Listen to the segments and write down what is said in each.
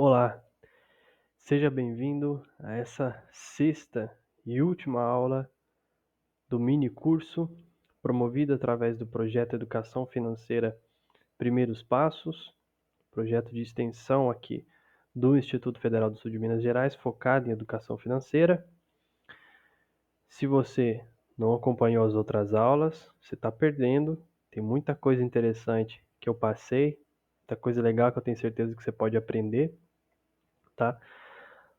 Olá, seja bem-vindo a essa sexta e última aula do mini curso promovido através do projeto Educação Financeira Primeiros Passos, projeto de extensão aqui do Instituto Federal do Sul de Minas Gerais, focado em educação financeira. Se você não acompanhou as outras aulas, você está perdendo. Tem muita coisa interessante que eu passei, muita coisa legal que eu tenho certeza que você pode aprender, tá?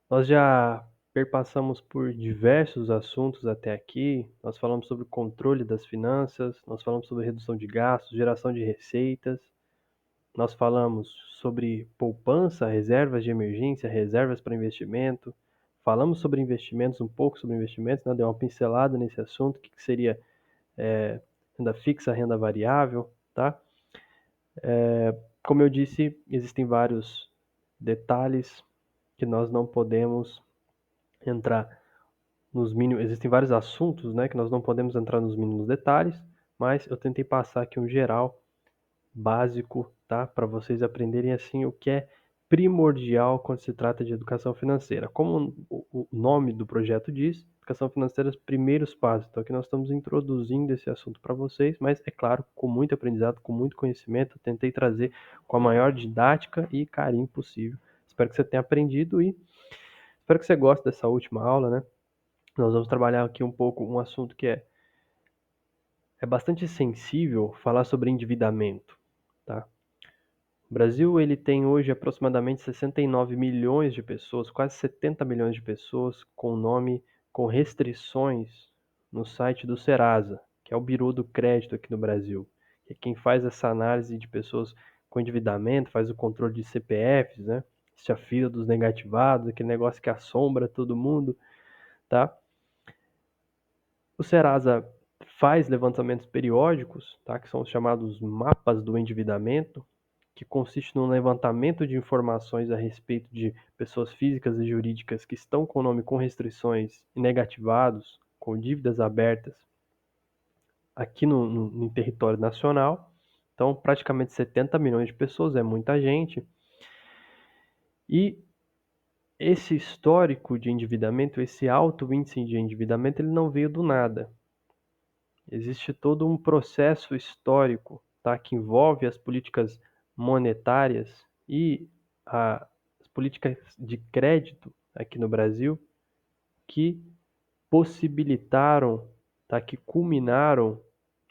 Nós já perpassamos por diversos assuntos até aqui. Nós falamos sobre o controle das finanças, nós falamos sobre redução de gastos, geração de receitas, nós falamos sobre poupança, reservas de emergência, reservas para investimento. Falamos sobre investimentos, um pouco sobre investimentos, né? Deu uma pincelada nesse assunto, o que seria renda fixa, renda variável, tá? Como eu disse, existem vários detalhes que nós não podemos entrar nos mínimos. Existem vários assuntos, né, que nós não podemos entrar nos mínimos detalhes, mas eu tentei passar aqui um geral básico, tá, para vocês aprenderem assim o que é primordial quando se trata de educação financeira. Como o nome do projeto diz, educação financeira, os primeiros passos. Então aqui nós estamos introduzindo esse assunto para vocês, mas é claro, com muito aprendizado, com muito conhecimento, eu tentei trazer com a maior didática e carinho possível. Espero que você tenha aprendido e espero que você goste dessa última aula, né? Nós vamos trabalhar aqui um pouco um assunto que é bastante sensível, falar sobre endividamento, tá? O Brasil ele tem hoje aproximadamente 69 milhões de pessoas, quase 70 milhões de pessoas com restrições no site do Serasa, que é o Bureau do Crédito aqui no Brasil, que é quem faz essa análise de pessoas com endividamento, faz o controle de CPFs, né? Existe a fila dos negativados, aquele negócio que assombra todo mundo, tá? O Serasa faz levantamentos periódicos, tá, que são os chamados mapas do endividamento, que consiste no levantamento de informações a respeito de pessoas físicas e jurídicas que estão com o nome com restrições e negativados, com dívidas abertas aqui no território nacional. Então, praticamente 70 milhões de pessoas, é muita gente. E esse histórico de endividamento, esse alto índice de endividamento, ele não veio do nada. Existe todo um processo histórico, tá, que envolve as políticas monetárias e as políticas de crédito aqui no Brasil que possibilitaram, tá, que culminaram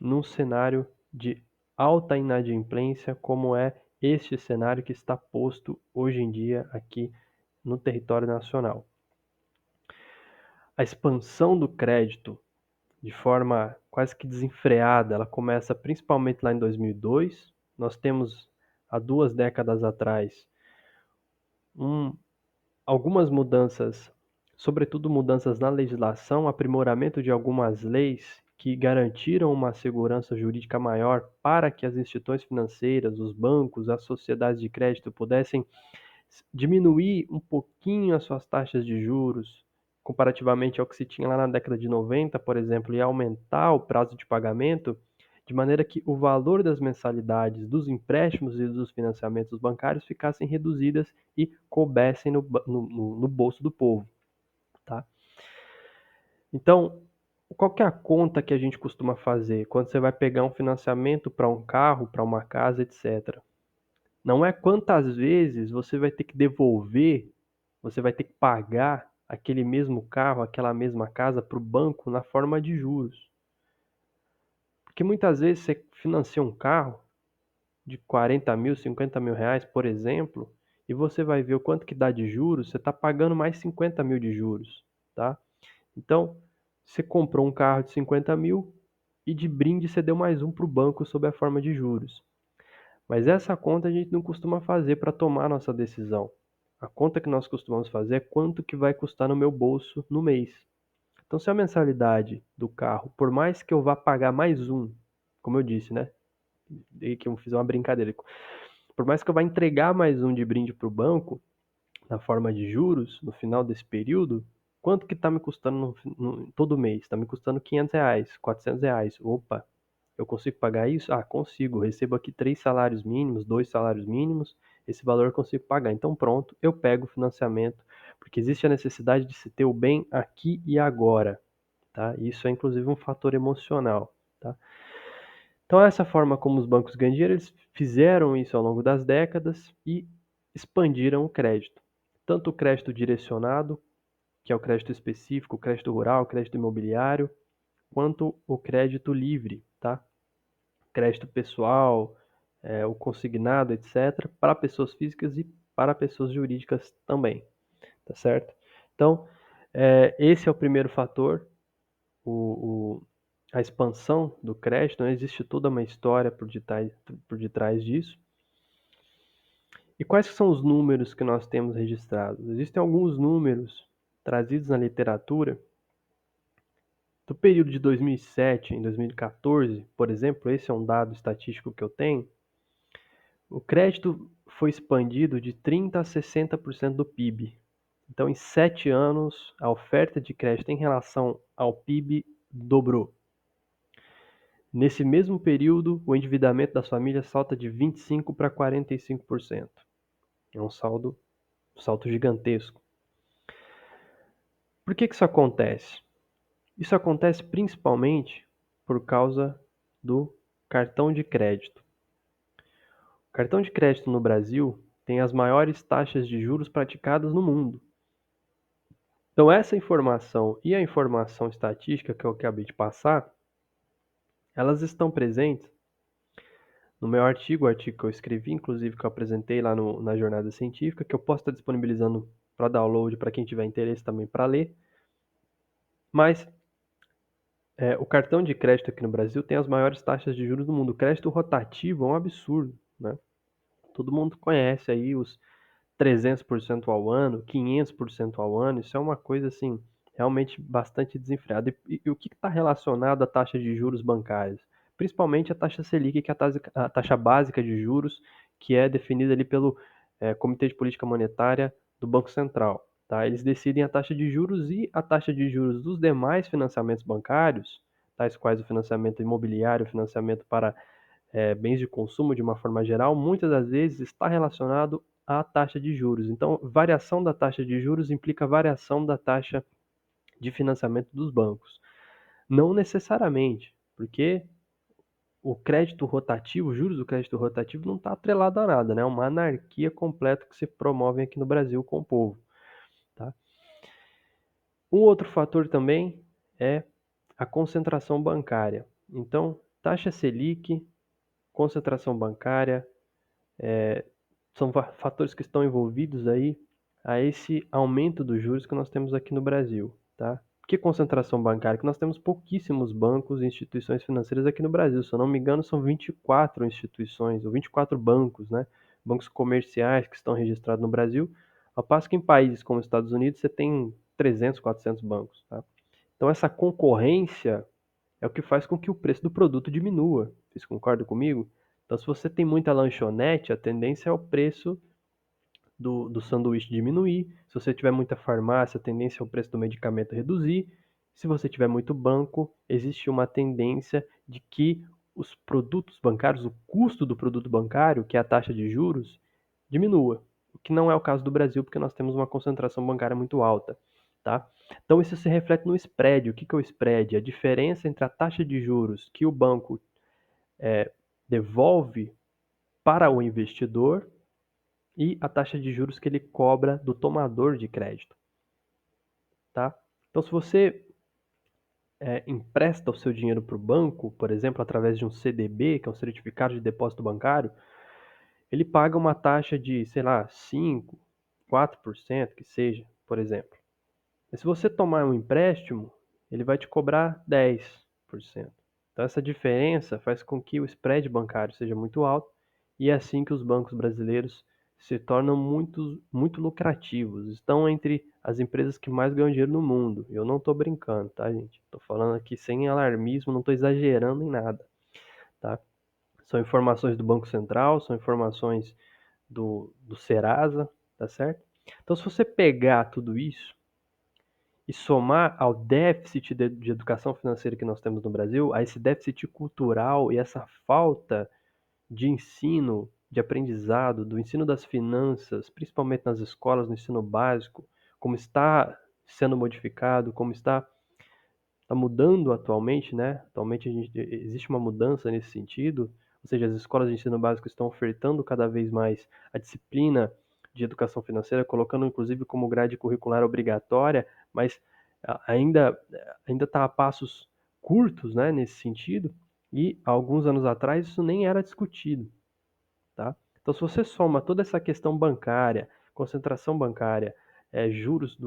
num cenário de alta inadimplência, como é este cenário que está posto hoje em dia aqui no território nacional. A expansão do crédito de forma quase que desenfreada. Ela começa principalmente lá em 2002. Nós temos, há 2 décadas atrás, algumas mudanças, sobretudo mudanças na legislação, aprimoramento de algumas leis que garantiram uma segurança jurídica maior para que as instituições financeiras, os bancos, as sociedades de crédito pudessem diminuir um pouquinho as suas taxas de juros, comparativamente ao que se tinha lá na década de 90, por exemplo, e aumentar o prazo de pagamento, de maneira que o valor das mensalidades dos empréstimos e dos financiamentos bancários ficassem reduzidas e coubessem no bolso do povo, tá? Então, qual que é a conta que a gente costuma fazer quando você vai pegar um financiamento para um carro, para uma casa, etc. Não é quantas vezes você vai ter que devolver, você vai ter que pagar aquele mesmo carro, aquela mesma casa para o banco na forma de juros. Porque muitas vezes você financia um carro de 40 mil, 50 mil reais, por exemplo, e você vai ver o quanto que dá de juros, você está pagando mais 50 mil de juros, tá? Então, você comprou um carro de 50 mil e de brinde você deu mais um para o banco sob a forma de juros. Mas essa conta a gente não costuma fazer para tomar nossa decisão. A conta que nós costumamos fazer é quanto que vai custar no meu bolso no mês. Então, se a mensalidade do carro, por mais que eu vá pagar mais um, como eu disse, né? E que eu fiz uma brincadeira. Por mais que eu vá entregar mais um de brinde para o banco, na forma de juros, no final desse período, quanto que está me custando todo mês? Está me custando R$ 500, R$ 400. Opa, eu consigo pagar isso? Ah, consigo. Recebo aqui 3 salários mínimos, 2 salários mínimos. esse valor eu consigo pagar. Então, pronto, eu pego o financiamento, porque existe a necessidade de se ter o bem aqui e agora, tá? Isso é inclusive um fator emocional, tá? Então, essa forma como os bancos ganham dinheiro, eles fizeram isso ao longo das décadas e expandiram o crédito. Tanto o crédito direcionado, que é o crédito específico, o crédito rural, o crédito imobiliário, quanto o crédito livre, tá? Crédito pessoal, o consignado, etc., para pessoas físicas e para pessoas jurídicas também, tá certo? Então, esse é o primeiro fator, a expansão do crédito, né? Existe toda uma história por detrás disso. E quais são os números que nós temos registrados? Existem alguns números trazidos na literatura do período de 2007 em 2014, por exemplo, esse é um dado estatístico que eu tenho. O crédito foi expandido de 30% a 60% do PIB. Então, em 7 anos, a oferta de crédito em relação ao PIB dobrou. Nesse mesmo período, o endividamento das famílias salta de 25% para 45%. É um salto gigantesco. Por que isso acontece? Isso acontece principalmente por causa do cartão de crédito. O cartão de crédito no Brasil tem as maiores taxas de juros praticadas no mundo. Então, essa informação e a informação estatística que eu acabei de passar, elas estão presentes no meu artigo, o artigo que eu escrevi, inclusive que eu apresentei lá na jornada científica, que eu posso estar disponibilizando para download para quem tiver interesse também para ler. Mas o cartão de crédito aqui no Brasil tem as maiores taxas de juros do mundo. O crédito rotativo é um absurdo, né? Todo mundo conhece aí os 300% ao ano, 500% ao ano, isso é uma coisa assim, realmente bastante desenfreada. E o que está relacionado à taxa de juros bancários? Principalmente a taxa Selic, que é a taxa básica de juros, que é definida ali pelo Comitê de Política Monetária do Banco Central. Tá? Eles decidem a taxa de juros e a taxa de juros dos demais financiamentos bancários, tais quais o financiamento imobiliário, o financiamento para bens de consumo de uma forma geral, muitas das vezes está relacionado à taxa de juros. Então, variação da taxa de juros implica variação da taxa de financiamento dos bancos. Não necessariamente, porque o crédito rotativo, os juros do crédito rotativo não está atrelado a nada, né? É uma anarquia completa que se promove aqui no Brasil com o povo. Tá? Um outro fator também é a concentração bancária. Então, taxa Selic, concentração bancária, são fatores que estão envolvidos aí a esse aumento dos juros que nós temos aqui no Brasil, tá? Que concentração bancária? Que nós temos pouquíssimos bancos e instituições financeiras aqui no Brasil. Se eu não me engano, são 24 instituições, ou 24 bancos, né? Bancos comerciais que estão registrados no Brasil, ao passo que em países como os Estados Unidos você tem 300, 400 bancos, tá? Então essa concorrência é o que faz com que o preço do produto diminua. Vocês concordam comigo? Então, se você tem muita lanchonete, a tendência é o preço do sanduíche diminuir. Se você tiver muita farmácia, a tendência é o preço do medicamento reduzir. Se você tiver muito banco, existe uma tendência de que os produtos bancários, o custo do produto bancário, que é a taxa de juros, diminua. O que não é o caso do Brasil, porque nós temos uma concentração bancária muito alta. Tá? Então, isso se reflete no spread. O que é o spread? A diferença entre a taxa de juros que o banco devolve para o investidor e a taxa de juros que ele cobra do tomador de crédito. Tá? Então, se você empresta o seu dinheiro para o banco, por exemplo, através de um CDB, que é um certificado de depósito bancário, ele paga uma taxa de, sei lá, 5%, 4%, que seja, por exemplo. Mas se você tomar um empréstimo, ele vai te cobrar 10%. Então, essa diferença faz com que o spread bancário seja muito alto e é assim que os bancos brasileiros se tornam muito lucrativos. Estão entre as empresas que mais ganham dinheiro no mundo. Eu não estou brincando, tá, gente? Estou falando aqui sem alarmismo, não estou exagerando em nada, tá? São informações do Banco Central, são informações do Serasa, tá certo? Então, se você pegar tudo isso e somar ao déficit de educação financeira que nós temos no Brasil, a esse déficit cultural e essa falta de ensino de aprendizado, do ensino das finanças, principalmente nas escolas, no ensino básico, como está sendo modificado, como está mudando atualmente, né? Atualmente existe uma mudança nesse sentido, ou seja, as escolas de ensino básico estão ofertando cada vez mais a disciplina de educação financeira, colocando inclusive como grade curricular obrigatória, mas ainda está a passos curtos, né, nesse sentido, e há alguns anos atrás isso nem era discutido, tá? Então, se você soma toda essa questão bancária, concentração bancária, juros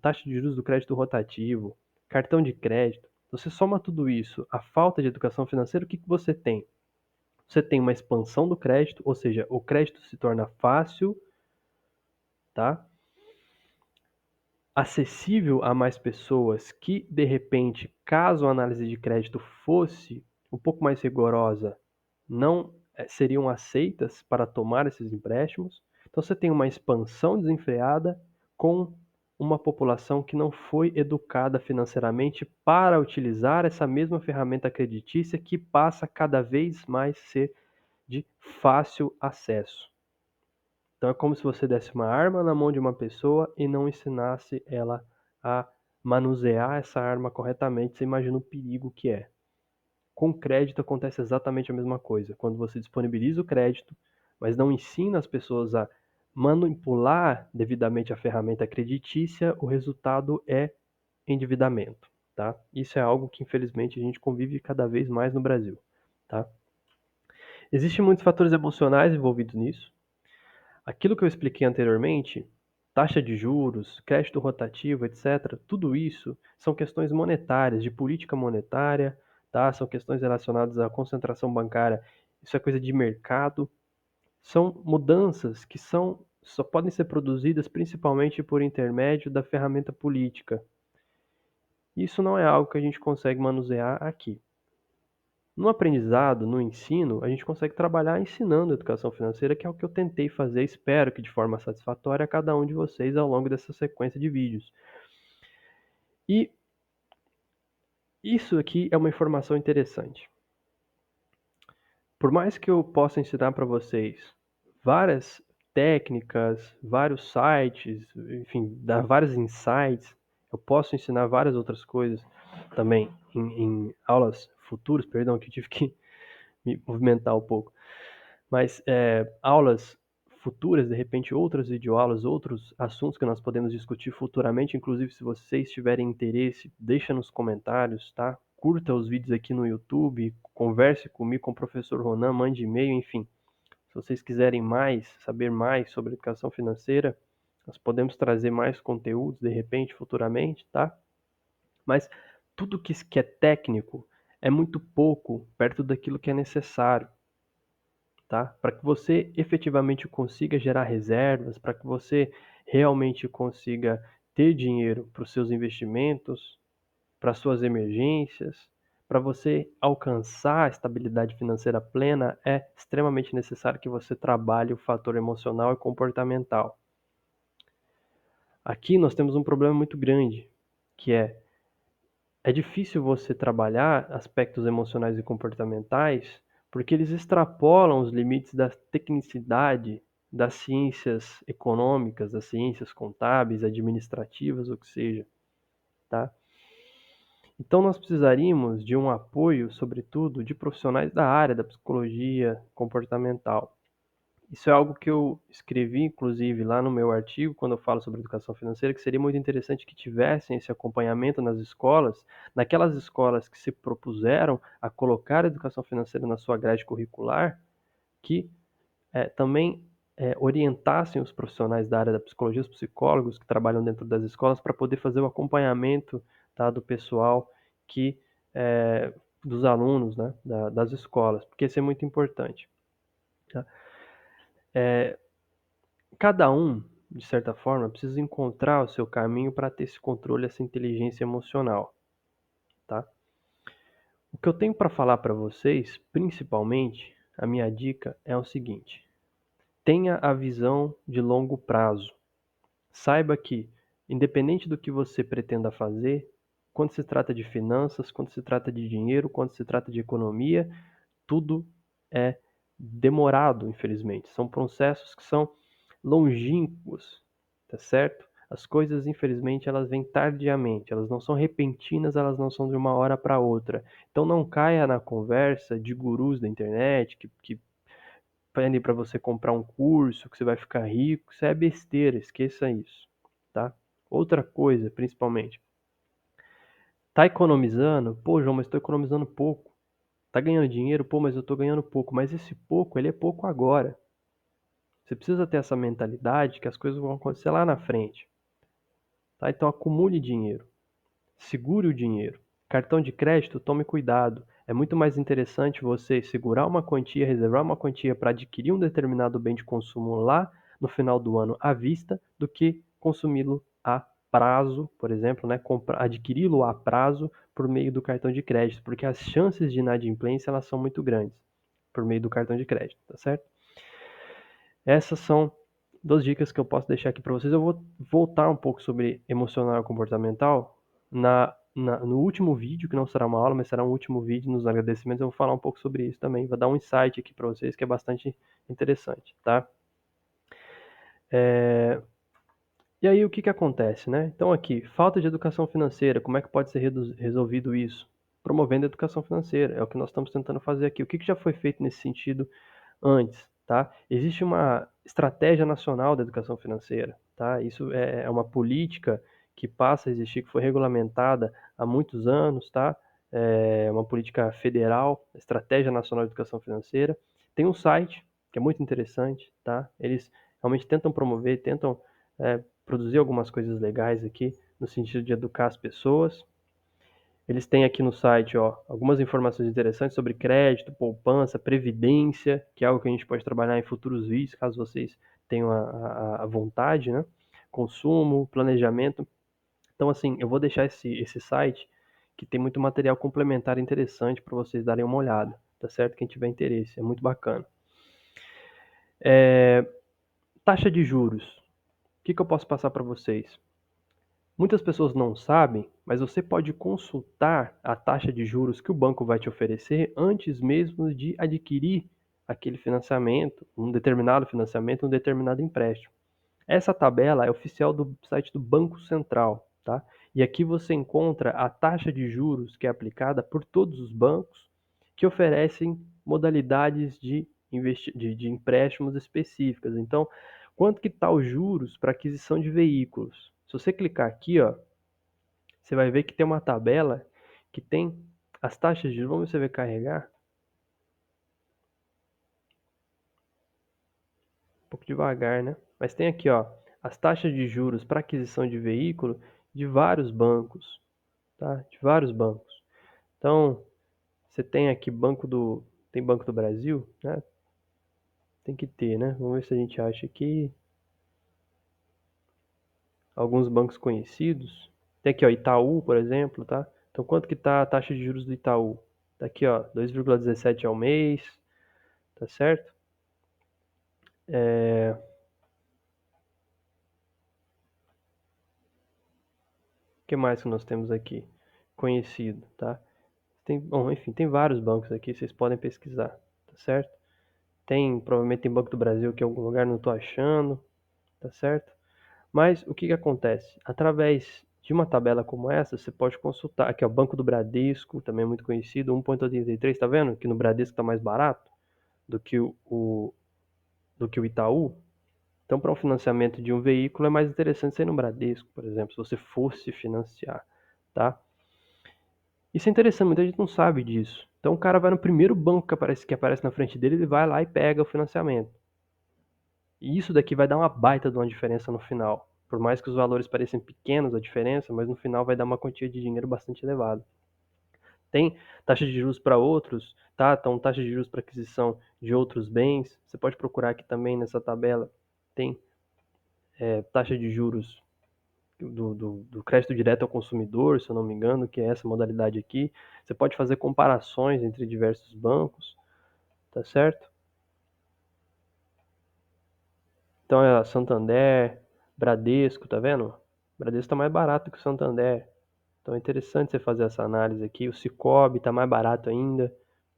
taxa de juros do crédito rotativo, cartão de crédito, você soma tudo isso, a falta de educação financeira, o que que você tem? Você tem uma expansão do crédito, ou seja, o crédito se torna fácil, tá? Acessível a mais pessoas que, de repente, caso a análise de crédito fosse um pouco mais rigorosa, não seriam aceitas para tomar esses empréstimos. Então você tem uma expansão desenfreada com uma população que não foi educada financeiramente para utilizar essa mesma ferramenta creditícia que passa cada vez mais a ser de fácil acesso. Então é como se você desse uma arma na mão de uma pessoa e não ensinasse ela a manusear essa arma corretamente. Você imagina o perigo que é. Com crédito acontece exatamente a mesma coisa. Quando você disponibiliza o crédito, mas não ensina as pessoas a manipular devidamente a ferramenta creditícia, o resultado é endividamento, tá? Isso é algo que infelizmente a gente convive cada vez mais no Brasil, tá? Existem muitos fatores emocionais envolvidos nisso. Aquilo que eu expliquei anteriormente, taxa de juros, crédito rotativo, etc., tudo isso são questões monetárias, de política monetária, tá? São questões relacionadas à concentração bancária, isso é coisa de mercado. São mudanças que só podem ser produzidas principalmente por intermédio da ferramenta política. Isso não é algo que a gente consegue manusear aqui. No aprendizado, no ensino, a gente consegue trabalhar ensinando educação financeira, que é o que eu tentei fazer, espero que de forma satisfatória a cada um de vocês ao longo dessa sequência de vídeos. E isso aqui é uma informação interessante. Por mais que eu possa ensinar para vocês várias técnicas, vários sites, enfim, dar vários insights, eu posso ensinar várias outras coisas também em aulas futuras, perdão, que eu tive que me movimentar um pouco. Mas aulas futuras, de repente outras videoaulas, outros assuntos que nós podemos discutir futuramente, inclusive se vocês tiverem interesse, deixa nos comentários, tá? Curta os vídeos aqui no YouTube, converse comigo, com o professor Ronan, mande e-mail, enfim. Se vocês quiserem saber mais sobre educação financeira, nós podemos trazer mais conteúdos, de repente, futuramente, tá? Mas tudo que é técnico é muito pouco perto daquilo que é necessário. Tá? Para que você efetivamente consiga gerar reservas, para que você realmente consiga ter dinheiro para os seus investimentos, para suas emergências, para você alcançar a estabilidade financeira plena, é extremamente necessário que você trabalhe o fator emocional e comportamental. Aqui nós temos um problema muito grande, que é difícil você trabalhar aspectos emocionais e comportamentais porque eles extrapolam os limites da tecnicidade das ciências econômicas, das ciências contábeis, administrativas, o que seja, tá? Então nós precisaríamos de um apoio, sobretudo, de profissionais da área da psicologia comportamental. Isso é algo que eu escrevi, inclusive, lá no meu artigo, quando eu falo sobre educação financeira, que seria muito interessante que tivessem esse acompanhamento nas escolas, naquelas escolas que se propuseram a colocar a educação financeira na sua grade curricular, que também orientassem os profissionais da área da psicologia, os psicólogos que trabalham dentro das escolas, para poder fazer o acompanhamento, tá, do pessoal que dos alunos, né, das escolas, porque isso é muito importante. Tá? Cada um, de certa forma, precisa encontrar o seu caminho para ter esse controle, essa inteligência emocional, tá? O que eu tenho para falar para vocês, principalmente, a minha dica é o seguinte: tenha a visão de longo prazo. Saiba que, independente do que você pretenda fazer, quando se trata de finanças, quando se trata de dinheiro, quando se trata de economia, tudo é demorado, infelizmente. São processos que são longínquos, tá certo? As coisas, infelizmente, elas vêm tardiamente, elas não são repentinas, elas não são de uma hora para outra. Então não caia na conversa de gurus da internet que pedem para você comprar um curso, que você vai ficar rico. Isso é besteira, esqueça isso, tá? Outra coisa, principalmente, tá economizando? Pô, João, mas estou economizando pouco. Tá ganhando dinheiro? Pô, mas eu tô ganhando pouco. Mas esse pouco, ele é pouco agora. Você precisa ter essa mentalidade que as coisas vão acontecer lá na frente, tá? Então acumule dinheiro, segure o dinheiro. Cartão de crédito, tome cuidado. É muito mais interessante você segurar uma quantia, reservar uma quantia para adquirir um determinado bem de consumo lá no final do ano à vista, do que consumi-lo a prazo, por exemplo, né? Adquiri-lo a prazo por meio do cartão de crédito, porque as chances de inadimplência elas são muito grandes por meio do cartão de crédito, tá certo? Essas são 2 dicas que eu posso deixar aqui para vocês. Eu vou voltar um pouco sobre emocional e comportamental no último vídeo, que não será uma aula, mas será um último vídeo nos agradecimentos. Eu vou falar um pouco sobre isso também. Vou dar um insight aqui para vocês que é bastante interessante, tá? E aí o que acontece, né? Então aqui, falta de educação financeira. Como é que pode ser resolvido isso? Promovendo a educação financeira. É o que nós estamos tentando fazer aqui. O que já foi feito nesse sentido antes, tá? Existe uma estratégia nacional da educação financeira, tá? Isso é uma política que passa a existir, que foi regulamentada há muitos anos, tá? É uma política federal, Estratégia Nacional de Educação Financeira. Tem um site que é muito interessante, tá? Eles realmente tentam promover, tentam produzir algumas coisas legais aqui no sentido de educar as pessoas. Eles têm aqui no site, ó, algumas informações interessantes sobre crédito, poupança, previdência, que é algo que a gente pode trabalhar em futuros vídeos, caso vocês tenham a vontade, né? Consumo, planejamento. Então, assim, eu vou deixar esse site que tem muito material complementar interessante para vocês darem uma olhada, tá certo? Quem tiver interesse, é muito bacana. Taxa de juros. O que eu posso passar para vocês? Muitas pessoas não sabem, mas você pode consultar a taxa de juros que o banco vai te oferecer antes mesmo de adquirir aquele financiamento, um determinado financiamento, um determinado empréstimo. Essa tabela é oficial do site do Banco Central, tá? E aqui você encontra a taxa de juros que é aplicada por todos os bancos que oferecem modalidades de empréstimos específicas. Então, quanto que está os juros para aquisição de veículos? Se você clicar aqui, ó, você vai ver que tem uma tabela que tem as taxas de juros. Vamos ver se você vai carregar. Um pouco devagar, né? Mas tem aqui, ó, as taxas de juros para aquisição de veículo de vários bancos, tá? De vários bancos. Então, você tem aqui tem Banco do Brasil, né? Tem que ter, né? Vamos ver se a gente acha aqui alguns bancos conhecidos. Tem aqui, ó, Itaú, por exemplo, tá? Então, quanto que tá a taxa de juros do Itaú? Tá aqui, ó, 2,17 ao mês, tá certo? O que mais que nós temos aqui? Conhecido, tá? Bom, enfim, tem vários bancos aqui, vocês podem pesquisar, tá certo? Provavelmente tem Banco do Brasil que em algum lugar não estou achando, tá certo? Mas o que acontece? Através de uma tabela como essa, você pode consultar. Aqui, ó, Banco do Bradesco, também é muito conhecido, 1,83, tá vendo? Que no Bradesco está mais barato do que do que o Itaú. Então, para um financiamento de um veículo, é mais interessante ser no Bradesco, por exemplo, se você fosse financiar, tá? Isso é interessante, muita gente não sabe disso. Então o cara vai no primeiro banco que aparece na frente dele, ele vai lá e pega o financiamento. E isso daqui vai dar uma baita de uma diferença no final. Por mais que os valores pareçam pequenos a diferença, mas no final vai dar uma quantia de dinheiro bastante elevada. Tem taxa de juros para outros, tá? Então taxa de juros para aquisição de outros bens. Você pode procurar aqui também nessa tabela. Tem taxa de juros do crédito direto ao consumidor, se eu não me engano, que é essa modalidade aqui. Você pode fazer comparações entre diversos bancos, tá certo? Então é Santander, Bradesco, tá vendo? Bradesco tá mais barato que o Santander. Então é interessante você fazer essa análise aqui. O Sicoob tá mais barato ainda,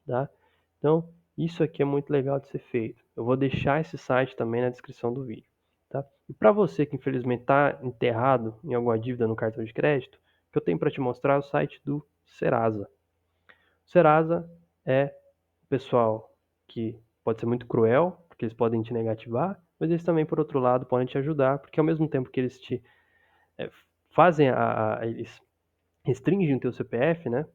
tá? Então Isso aqui é muito legal de ser feito. Eu vou deixar esse site também na descrição do vídeo, tá? E para você que infelizmente está enterrado em alguma dívida no cartão de crédito, o que eu tenho para te mostrar é o site do Serasa. O Serasa é o pessoal que pode ser muito cruel, porque eles podem te negativar, mas eles também, por outro lado, podem te ajudar, porque ao mesmo tempo que eles te eh, fazem eles restringem o teu CPF, né?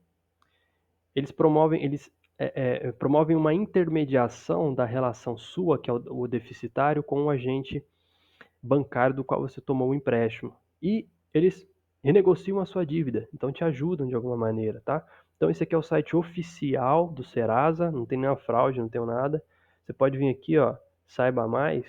Eles promovem uma intermediação da relação sua, que é o deficitário, com o agente bancário do qual você tomou o empréstimo. E eles renegociam a sua dívida, então te ajudam de alguma maneira, tá? Então esse aqui é o site oficial do Serasa, não tem nenhuma fraude, não tem nada. Você pode vir aqui, ó, saiba mais,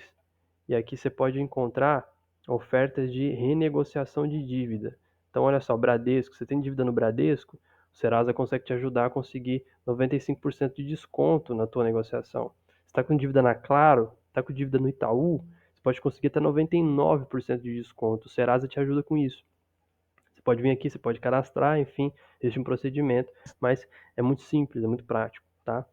e aqui você pode encontrar ofertas de renegociação de dívida. Então olha só, Bradesco, você tem dívida no Bradesco, o Serasa consegue te ajudar a conseguir 95% de desconto na tua negociação. Você está com dívida na Claro, está com dívida no Itaú, você pode conseguir até 99% de desconto. O Serasa te ajuda com isso. Você pode vir aqui, você pode cadastrar, enfim, existe um procedimento, mas é muito simples, é muito prático, tá?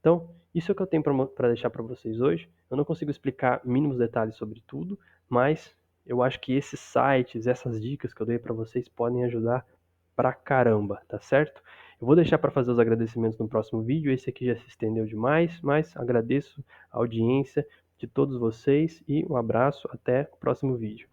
Então, isso é o que eu tenho para deixar para vocês hoje. Eu não consigo explicar mínimos detalhes sobre tudo, mas eu acho que esses sites, essas dicas que eu dei para vocês podem ajudar pra caramba, tá certo? Eu vou deixar para fazer os agradecimentos no próximo vídeo. Esse aqui já se estendeu demais, mas agradeço a audiência de todos vocês e um abraço. Até o próximo vídeo.